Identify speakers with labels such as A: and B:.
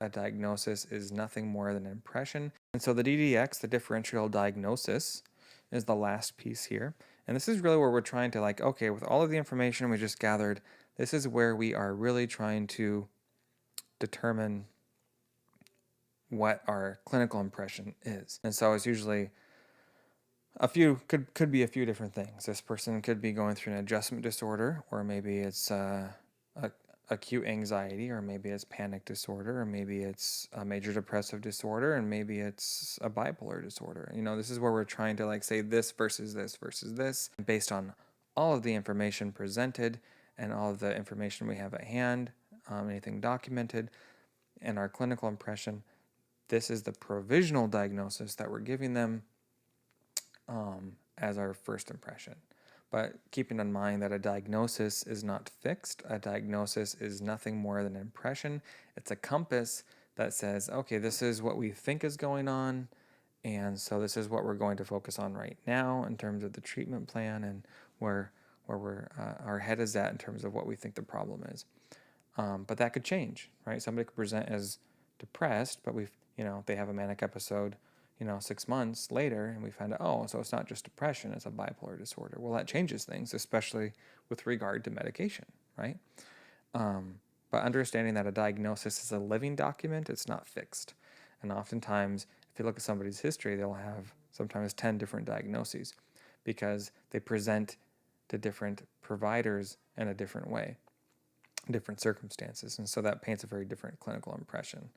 A: A diagnosis is nothing more than an impression. And so the DDX, the differential diagnosis, is the last piece here. And this is really where we're trying to okay, with all of the information we just gathered, this is where we are really trying to determine what our clinical impression is. And so it's usually could be a few different things. This person could be going through an adjustment disorder, or maybe it's acute anxiety, or maybe it's panic disorder, or maybe it's a major depressive disorder, and maybe it's a bipolar disorder. This is where we're trying to say this versus this versus this based on all of the information presented and all of the information we have at hand, anything documented, and our clinical impression. This is the provisional diagnosis that we're giving them as our first impression. But keeping in mind that a diagnosis is not fixed, a diagnosis is nothing more than an impression. It's a compass that says, okay, this is what we think is going on, and so this is what we're going to focus on right now in terms of the treatment plan and where our head is at in terms of what we think the problem is. But that could change, right? Somebody could present as depressed, but they have a manic episode 6 months later, and we find out, oh, so it's not just depression, it's a bipolar disorder. Well, that changes things, especially with regard to medication, right? But understanding that a diagnosis is a living document, it's not fixed. And oftentimes, if you look at somebody's history, they'll have sometimes 10 different diagnoses because they present to different providers in a different way, different circumstances. And so that paints a very different clinical impression.